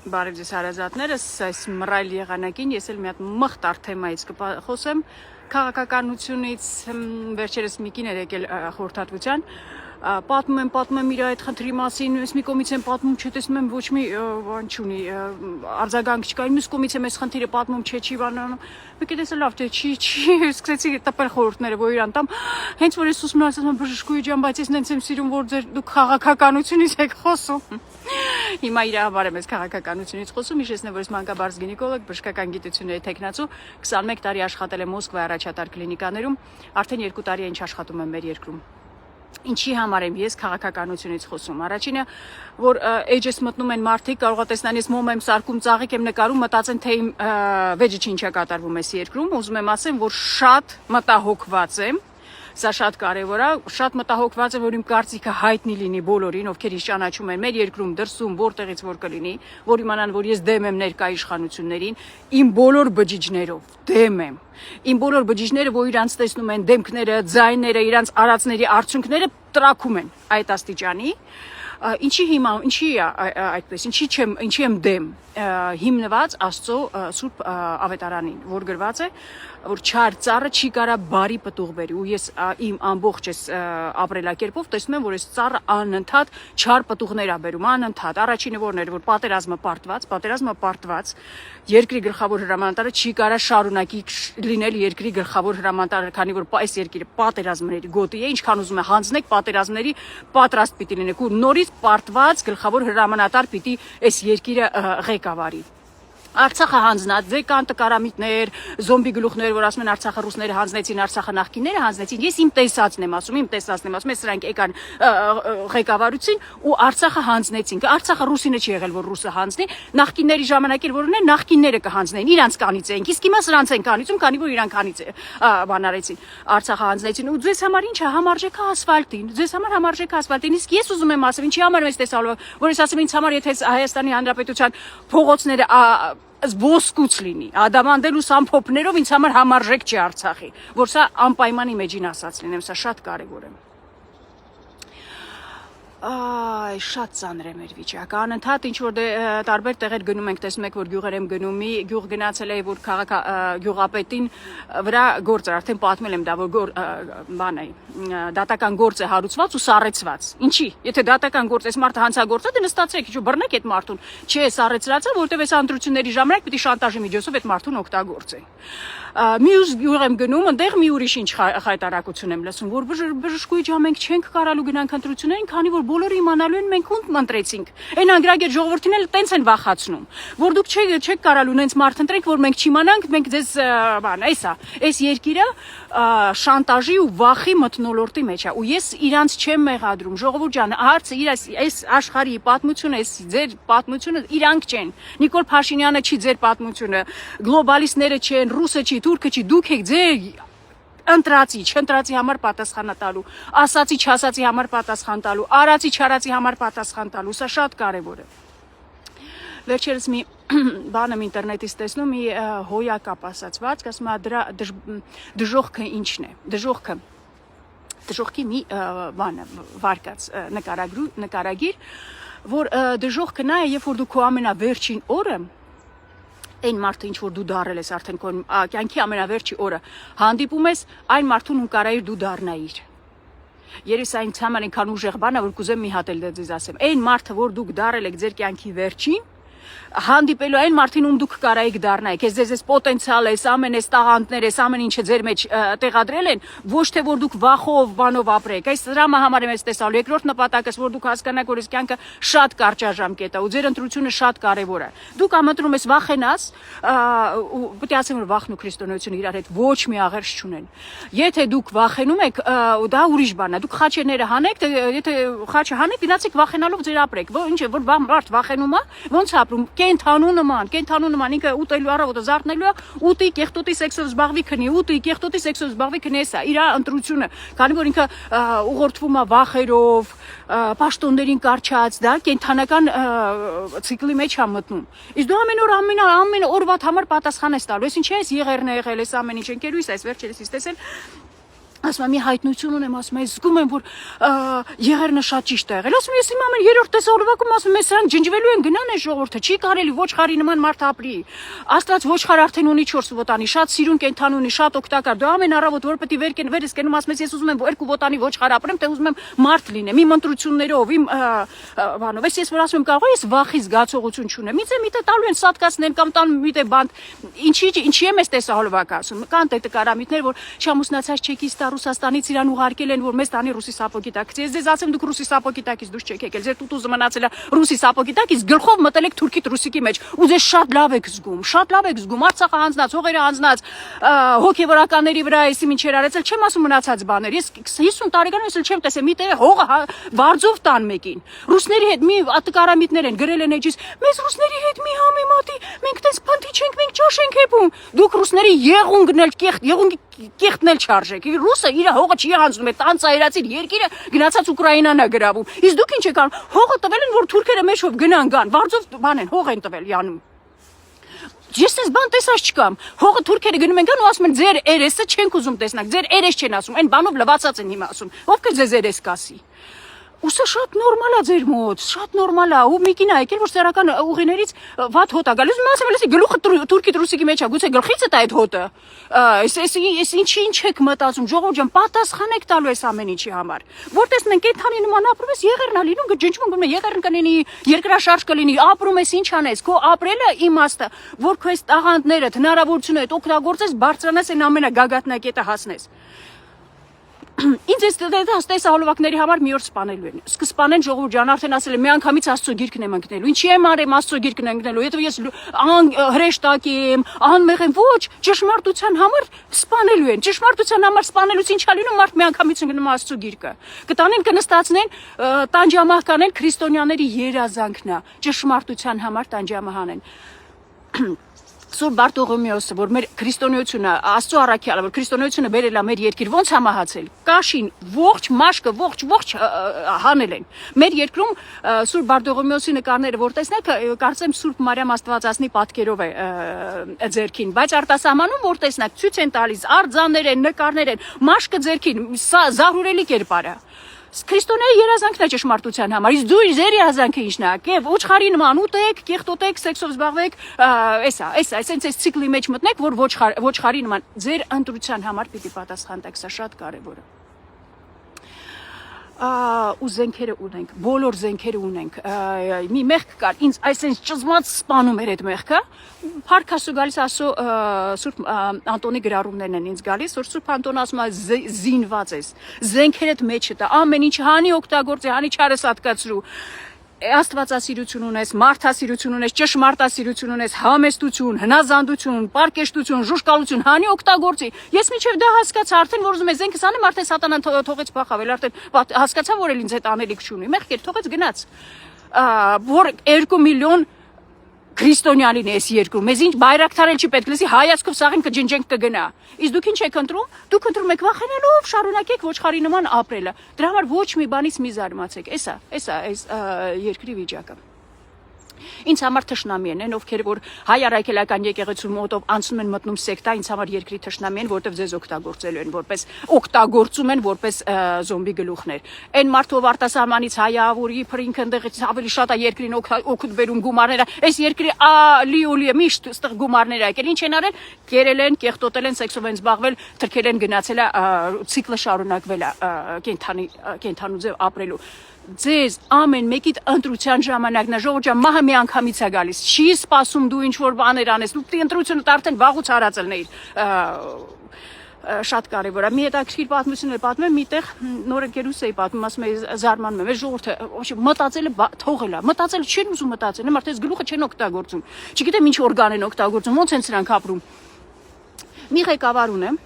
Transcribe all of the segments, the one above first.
Բարև ձեզ հարազատներս, այս մռայլ եղանակին ես էլ մի հատ մխտար թեմայից կխոսեմ քաղաքականությունից, վերջերս մի կին էր եկել խորհրդատվության, պատմում եմ իր այդ խնդրի մասին, ես մի կողմից եմ պատմում, չտեսնում եմ ոչ մի բան չունի, արձագանք չկա, մյուս կողմից եմ այս խնդիրը պատմում, չի բանանում, մեկ է տեսել լավ, չի, սկսեցի տպել խորհուրդները, որ իրան տամ, հենց որ ես ուսում եմ, ասում եմ բժշկուհի ջան, բայց ես նենց եմ սիրում, որ դուք քաղաքականությունից եք խոսում։ Հիմա իր համար եմ ես քաղաքականությունից խոսում, հիշեցնեմ, որ ես մանկաբարձ գինեկոլոգ, բժշկական գիտությունների թեկնածու, 21 տարի աշխատել եմ Մոսկվայի առաջատար կլինիկաներում, արդեն 2 տարի է ինչ աշխատում եմ մեր երկրում։ Ինչի համար եմ ես քաղաքականությունից խոսում։ Առաջինը, որ էջս մտնում են մարդիկ, կարող է տեսնան ես մոմ եմ սարքում, ծաղիկ եմ նկարում, մտածեն թե իմ վեճը ինչ է կատարվում այս երկրում, ուզում եմ ասեմ, որ շատ մտահոգված եմ։ Սա շատ կարևոր է, շատ մտահոգված եմ, որ իմ կարծիքը հայտնի լինի բոլորին, ովքեր ինձ ճանաչում են մեր երկրում, դրսում, որտեղից որ կլինի, որ իմանան, որ ես դեմ եմ ներկա իշխանություններին, իմ բոլոր բջիջներով դեմ եմ։ Իմ բոլոր բջիջները, որ իրանց տեսնում են դեմքները, ձայները, իրանց արածների արդյունքները տրակում են այդ աստիճանի։ Ինչի է այդպես, ինչի եմ դեմ, հիմնված Աստծո Սուրբ Ավետարանին, որ գրված է, որ չար ծառը չի կարա բարի պտուղ բերի, ու ես իմ ամբողջ այս ապրելակերպով տեսնում եմ, որ այս ծառը անընդհատ չար պտուղներ է բերում, անընդհատ։ Առաջինը որն էր, որ պատերազմը պարտված, երկրի գլխավոր հրամանատարը չի կարա շարունակի լինել երկրի գլխավոր հրամանատարը, քանի որ այս երկիրը պատերազմների գոտի է, ինչքան ուզում է հանձնեք պատերազմների պատրաստ պիտի լինեք, ու նորից պարտված գլխավոր հրամանատար պիտի այս երկիրը ղեկավարի։ Արցախը հանձնած, դե կան տկարամիտներ, զոմբի գլուխներ, որ ասում են Արցախը ռուսները հանձնեցին, Արցախը նախկինները հանձնեցին։ Ես իմ տեսածն եմ ասում, ես սրանք եկան ղեկավարություն ու Արցախը հանձնեցին։ Արցախը ռուսինը չի եղել, որ ռուսը հանձնի, նախկինների ժամանակ էր որ ուներ, նախկինները կհանձնեն, իրանց կանից էին։ Իսկ հիմա սրանց են կանիցում, քանի որ իրանք կանից բան արեցին։ Արցախը հանձնեցին ու ձեզ համար ինչ է համարժեք ասֆալտին։ Ձեզ համար համարժեք ասֆալտին։ Իսկ ես ուզում եմ ասեմ, ինչի համար ես տեսալով, որ ես ասեմ ինձ համար եթե Հայաստանի Հանրապետության փողոցները ոսկուց լինի, ադամանդել ու սամփոփներով ինձ համար համարժեք չի Արցախի, որ սա անպայմանի մեջին ասած լինեմ, սա շատ կարևոր է։ Այ շատ ծանր է մեր վիճակը, անընդհատ ինչ որ տարբեր տեղեր գնում ենք, տեսնում եք, որ գյուղեր եմ գնում, մի գյուղ գնացել է, որ գյուղապետին վրա գործ էր, արդեն պատմել եմ դա, որ բան է, դատական գործ է հարուցված ու սառեցված։ Ինչի՞, եթե դատական գործ էս մարդը հանցագործա, դե նստացեք, ինչ բռնեք այդ մարդուն։ Չէ, սառեցրած է, որտեվ այս ընտրությունների ժամանակ պիտի շանտաժի միջոցով այդ մարդուն օգտագործի։ Մյուս գյուղ եմ գնում, այնտեղ մի ուրիշ ինչ խայտարակություն եմ լսում, որ բժշկուհի ջան, մենք չենք կարալու գնանք ընտրություններին, քանի որ բոլորը իմանալու են մենք ում ընտրեցինք։ Այն անգրագետ ժողովրդին էլ տենց են վախացնում, որ դուք չեք կարալու նենց մարդ ընտրենք, որ մենք չիմանանք, մենք ձեզ բան, այս երկիրը շանտաժի ու վախի մթնոլորտի մեջ է, ու ես իրանց չեմ մեղադրում, ժողովուրդ ջան, հարցը այս աշխարհի պատմությունը, այս ձեր պատմությունը իրանք չեն։ Նիկոլ Փաշինյանը չի ձեր պատմությունը, գլոբալիստները չեն, ռուսը չի, թուրքը չի, դուք եք ձեր ընտրացի, չընտրացի համար պատասխան տալու, ասացի, չասացի համար պատասխան տալու, արացի, չարացի համար պատասխան տալու, սա շատ կարևոր է։ Վերջերս մի բան եմ ինտերնետից տեսնում, մի հոյակապ ասացված, ասում է դրա դժողքը ինչն է, դժողքի մի բան վարկած նկարագիր, որ դժողքը նա է, երբ որ դու քո ամենավերջին օրը այն մարդը ինչ որ դու դարել ես արդեն քո կյանքի ամենավերջի օրը հանդիպում ես այն մարդուն ու կարայիր դու դառնայիր։ Երես այն ցաման այնքան ուժեղ բան է, որ կուզեմ մի հատ էլ դեզ ասեմ։ Այն մարդը, որ դուք դարել եք ձեր կյանքի վերջին, հանդիպելու այն մարդին ում դուք կարայիք դառնայիք, ես պոտենցիալ ես, ամեն այս տաղանդներ ես, ամեն ինչը ձեր մեջ տեղադրել են, ոչ թե որ դուք վախով, բանով ապրեք, այս դրամը համար եմ ես տեսալու, երկրորդ նպատակս, որ դուք հասկանաք, որ այս կյանքը շատ կարճաժամկետ է ու ձեր ընտրությունը շատ կարևոր է։ Դուք ամատրում ես վախենաս, ու պետք է ասեմ, որ վախն ու քրիստոնեությունը իրար հետ ոչ մի աղերս չունեն։ Եթե դուք վախենում եք, դա ուրիշ բան է, դուք խաչերները հանեք, եթե խաչը հանեք, գնացեք վախենալով ձեր ապրեք, ինչ որ մարդ վախենում է, ոնց ապրում կենթանու նման ինքը ուտելու առավոտը զարթնելու է, ուտի կեղտոտի սեքսով զբաղվի քնի, ուտի կեղտոտի սեքսով զբաղվի քնի, էսա իր ընտրությունը, քանի որ ինքը ուղղորդվում է վախերով, պաշտոններին կարճած, դա կենթանական ցիկլի մեջ է մտնում։ Իսկ դու ամեն օրվա համար պատասխան ես տալու, ես ինչ ես եղերն է եղել, ես ամեն ինչ ընկերուս, այս վերջերս տեսել ասում եմ մի հայտնություն ունեմ, ասում եմ զգում եմ որ եղերնը շատ ճիշտ է եղել, ասում եմ ես իմ ամեն երրորդ տեսահոլովակում ասում եմ սրանք ջնջվելու են գնան է ժողովուրդը, չի կարելի ոչխարի նման մարդ ապրի, Աստված ոչխար արդեն ունի 4 ոտանի, շատ սիրուն կենդան ունի, շատ օգտակար, դու ամեն առավոտ որ պետք է վերես կենում ասում ես ես ուզում եմ 2 ոտանի ոչխար ապրեմ, թե ուզում եմ մարդ լինեմ, իմ ընտրություններով, իմ բանով, ես որ ասում եմ կարող ես վախի զգացողություն չունեմ, միտե տալու են սատկացնեն կամ տան միտե բան, ինչի եմ ես տեսահոլովակը ասում, կան տետկարամիտներ, որ չամուսնացած չեկիստա Ռուսաստանից իրան ուղարկել են, որ մեզ տանի ռուսի սապոգի տակից։ Ես ձեզ ասեմ, դուք ռուսի սապոգի տակից դուրս չեք եկել։ Ձեր տուտուզը մնացել է ռուսի սապոգի տակից, գլխով մտել եք թուրքի ռուսիկի մեջ։ Ու ձեզ շատ լավ եք զգում, շատ լավ եք զգում։ Արցախը հանձնած, հողերը հանձնած, հոգևորականների վրա էսի ինչեր արեցել, չեմ ասում մնացած բաներ։ Ես 50 տարեկանում ես չեմ տեսել, մի տեղ հողը բարձով տան մեկին։ Ռուսների հետ մի ատկարամիտներ են գրել են էջից, մեզ ռուսների հետ մի համեմատի, մենք տես փնթի չենք, մենք ճաշ ենք հեփում։ Դուք ռուսների եղունգն էլ կեղտն էլ չարժեք։ Ռուսը իր հողը չի հանձնում, տան ծայրացիր երկիրը գնացած Ուկրաինան է գրավում։ Իսկ դուք ինչ եք անում։ Հողը տվել են, որ թուրքերը մեջով գնան գան, բարձով բան են, հող են տվել յանում։ Ես ես բան տեսած չկամ։ Հողը թուրքերը գնում են գան ու ասում են ձեր երեսը չենք ուզում տեսնակ, ձեր երես չեն ասում, այն բանով լվացած են հիմա ասում։ Ով կը ձեզ երես կասի։ Ու սա շատ նորմալ է ձեր մոտ, շատ նորմալ է։ Ու մի կին է եկել, որ սեռական ուղիներից վատ հոտ է գալիս, ու ասում եմ, գլուխը թուրքի ռուսիկի մեջ է, գուցե գլխից է այդ հոտը։ Այս ինչ եք մտածում, ժողովուրդ ջան, պատասխան եք տալու այս ամեն ինչի համար։ Որ տեսնեն կենդանի նման ապրում ես, եղերն է լինում, ջնջվում գնում է, եղերն կլինի, երկրաշարժ կլինի, ապրում ես ինչ անես, քո ապրելը իմաստը, որ քո այս տաղանդներդ, հնարավորություններդ օգտագործես, բարձրանաս այն ամենագագաթնակետը հասնես։ Ինձ այս տեսահոլովակների համար մի օր սպանելու են։ Սկսպանեն ժողովուրդ ջան, արդեն ասել եմ, մի անգամից Աստծո գիրկն եմ ընկնելու։ Ինչի եմ արեմ Աստծո գիրկն ընկնելու։ Եթե ես հրեշտակ եմ, անմեղ եմ, ոչ, ճշմարտության համար սպանելու են։ Ճշմարտության համար սպանելուց ինչ ա լինում, մարդ մի անգամից ընկնում Աստծո գիրկը։ Կտանեն կնստացնեն, տանջամահ կանեն, քրիստոնյաների երազանքն է, ճշմարտության համար տանջամահ անեն։ Սուրբ Բարտողոմեոսը, որ մեր քրիստոնեությունը, Աստծո առաքյալը, որ քրիստոնեությունը բերել է մեր երկիր, ոնց համահացել։ Կաշին, ողջ մաշկը, ողջ հանել են։ Մեր երկրում Սուրբ Բարտողոմեոսի նկարները, որ տեսնեք, կարծեմ Սուրբ Մարիամ Աստվածածնի պատկերով է ձերքին, բայց արտասահմանում որ տեսնեք, ցույց են տալիս արձաններ են, նկարներ են, մաշկը ձերքին, զարհուրելի կերպար է։ Քրիստոնեի երազանքն է ճշմարտության համար, իսկ դու ձեր երազանքը ինչն է, կև ոչխարի նման ուտեք, կեղտոտեք, սեքսով զբաղվեք, այս ցիկլի մեջ մտնեք, որ ոչխարի նման ձեր ընտրության համար պիտի պատասխան տաք, սա շատ կարևոր է։ Ու զենքերը ունենք, բոլոր զենքերը ունենք, մի մեղք կար, ինձ այսենց ճզմած սպանում էր այդ մեղքը, Փառք Աստծո գալիս ասո Սուրբ Անտոնի գրառումներն են ինձ գալիս, որ Սուրբ Անտոնը ասում է զինված ես, զենքերդ մեջը տա, ամեն ինչ հանի օգտագործի, հանի չարս հատկացրու, Աստվածասիրություն ունես, մարդասիրություն ունես, ճշմարտասիրություն ունես, համեստություն, հնազանդություն, պարկեշտություն, ժուժկալություն, հանի օգտագործի։ Ես մինչև դա հասկացա, արդեն որ ուզում եմ զենքս անեմ, արդեն սատանան թողեց փախավել, արդեն հասկացա, որ էլ ինձ հետ անելիք չունի։ Մեղքեր թողեց գնաց։ Որ 2 միլիոն քրիստոնյանին է այս երկրում, մեզ ինչ բայրակթարել չի պետք լսի, հայացքով սաղին կջնջենք կգնա։ Իսկ դուք ինչ եք ընտրում։ Դուք ընտրում եք վախենալով շարունակեք ոչխարի նման ապրելը։ Դրա համար ոչ մի բանից մի զարմացեք։ Էսա այս երկրի վիճակը։ Ինձ համար թշնամի են, ովքեր որ հայ առաքելական եկեղեցու մոտով անցնում են մտնում սեկտա, ինձ համար երկրի թշնամի են, որտեվ ձեզ օգտագործելու են, որպես օգտագործում են որպես զոմբի գլուխներ։ Այն մարդով արտասահմանից հայավուրի փրինք ընդեղից ավելի շատ է երկրին օգուտ բերում գումարները։ Այս երկրի լիոլի միշտ ստեղ գումարներ եկել, ինչ են արել, կերել են, կեղտոտել են, սեքսով են զբաղվել, թրքել են գնացել է ցիկլը շարունակվել է կենթանու ձև ապրելու։ Ձեզ ամեն մեկիդ ընտրության ժամանակն է, ժողովուրդ ջան, մահը մի անգամից է գալիս, չի սպասում դու ինչ որ բաներ անես, դու ընտրությունը արդեն վաղուց արածել էիր, շատ կարևոր է։ Մի հետաքրքիր պատմություն է պատմեմ, միտեղ նոր ընկերուս էի պատմում, ասում էի զարմանում եմ, այս ժողովուրդը մտածելը թողել է, մտածելը չեն ուզում մտածել, մարդը այս գլուխը չեն օգտագործում, չգիտեմ ինչ օրգան են օգտագործում, ոնց են սրանք ապրում։ Մի ղեկավար ունեմ,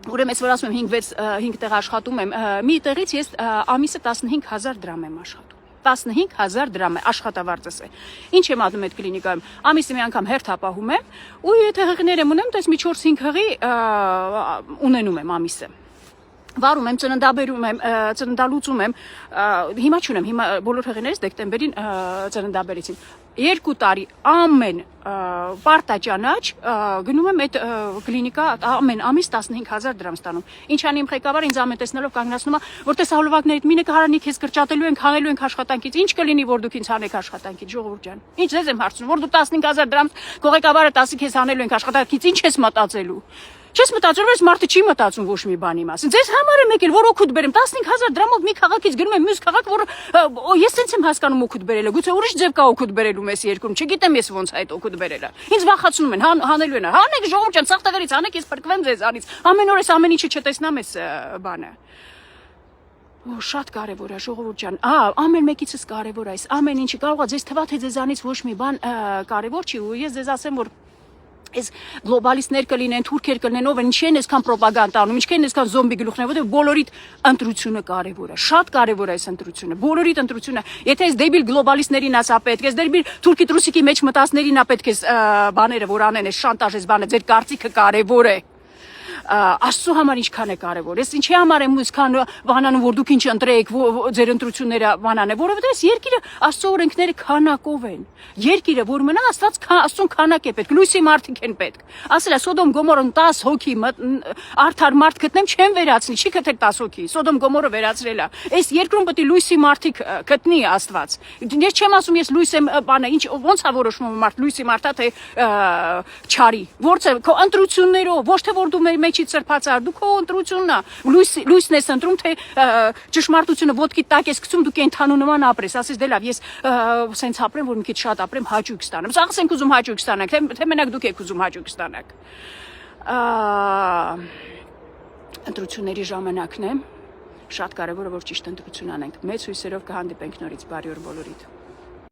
ուրեմն ես որ ասում եմ 5 տեղ աշխատում եմ, մի տեղից ես ամիսը 15000 դրամ եմ աշխատում։ 15000 դրամ է աշխատավարձս է։ Ինչ եմ անում այդ կլինիկայում։ Ամիսը մի անգամ հերթ ապահում եմ, ու եթե հղիներ եմ ունեմ, դες մի 4-5 հղի ունենում եմ ամիսը։ Վարում եմ, ծննդաբերում եմ, ծննդալուծում եմ, հիմա չունեմ, հիմա բոլոր հղիներից դեկտեմբերին ծննդաբերեցին։ 2 տարի ամեն պարտաճանաչ գնում եմ այդ կլինիկա ամեն ամիս 15,000 դրամ ստանում։ Ինչ անի իմ ղեկավարը ինձ ամեն տեսնելով կանգնացնում է, որ տեսահոլովակներիդ մինը կհարանի քեզ կրճատելու ենք, հանելու ենք աշխատանքից։ Ինչ կլինի, որ դուք ինձ հանեք աշխատանքից, ժողովուրդ ջան։ Ինչ ձեզ եմ հարցնում, որ դու 15,000 դրամ քո ղեկավարը 10-ը քեզ հանելու ենք աշխատանքից, ինչ ես մտածելու։ Չես մտածում, ես մարդը չի մտածում ոչ մի բանի մասին։ Ձեզ համար եմ եկել, որ օգուտ բերեմ 15,000 դրամով մի քաղաքից գնում եմ մյուս քաղաք, որ ես sense եմ հասկանում օգուտ բերելը։ Գուցե ուրիշ ձև կա օգուտ բերելու մեզ երկրում, չգիտեմ ես ոնց է այդ օգուտ բերելը։ Ինձ վախացնում են, հանելու են։ Հանեք ժողովուրդ ջան, սաղ տղերից հանեք, ես փրկվեմ ձեզանից։ Ամեն օր ես ամեն ինչը չտեսնամ ես բանը։ Օ, շատ կարևոր է ժողովուրդ ջան։ Ամեն մեկիցս կարևոր է այս ամեն ինչը կարող է ձեզ թվա թե ձեզանից ոչ մի բան կարևոր չի ու ես ձեզ ասեմ որ Այս գլոբալիստներ կլինեն, թուրքեր կլինեն, ով են, ինչի են այսքան ռոպագանդա անում, ինչքան են այսքան զոմբի գլուխներ, որտեղ բոլորիդ ընտրությունը կարևոր է, շատ կարևոր է այս ընտրությունը, բոլորիդ ընտրությունը։ Եթե այս դեբիլ գլոբալիստներին ասա պետք, այս դեբիլ թուրքի տրուսիկի մեջ մտածներին ա պետք է բաները որ անեն, այս շանտաժ, այս բանը, ձեր կարծիքը կարևոր է։ Աստծո համար ինչքան է կարևոր։ Ես ինչի համար եմ այսքան բանանում, որ դուք ինչ ընտրեք, ձեր ընտրությունները բանան է, որովհետև այս երկիրը Աստծո օրենքները քանակով են։ Երկիրը, որ մնա, Աստծուն քանակ է պետք, լույսի մարդիկ են պետք։ Ասել է Սոդոմ Գոմորոն 10 հոգի արդար մարդ գտնեմ չեն վերացնի, չի գտել 10 հոգի։ Սոդոմ Գոմորը վերացրել է։ Այս երկրում պետք է լույսի մարդիկ գտնի Աստված։ Ես չեմ ասում ես լույս եմ բանը, ինչ ոնց է որոշվում մարդ, լույսի մարդա թե չարի։ Ո՞րց է քո ընտրություններով, ոչ թե որ դու մեջից սրբացար, դու քո ընտրությունն է, լույսն ես ընտրում, թե ճշմարտությունը ոտքի տակ ես գցում, դու կենթանու նման ապրես, ասես դե լավ, ես սենց ապրեմ, որ մի քիչ շատ ապրեմ, հաճույք ստանամ։ Սաղս ենք ուզում հաճույք ստանանք, թե մենակ դուք եք ուզում հաճույք ստանաք։ Ընտրությունների ժամանակն է, շատ կարևոր է որ ճիշտ ընտրություն անենք։ Մեծ հույսերով կհանդիպենք նորից, բարի օր բոլորիդ։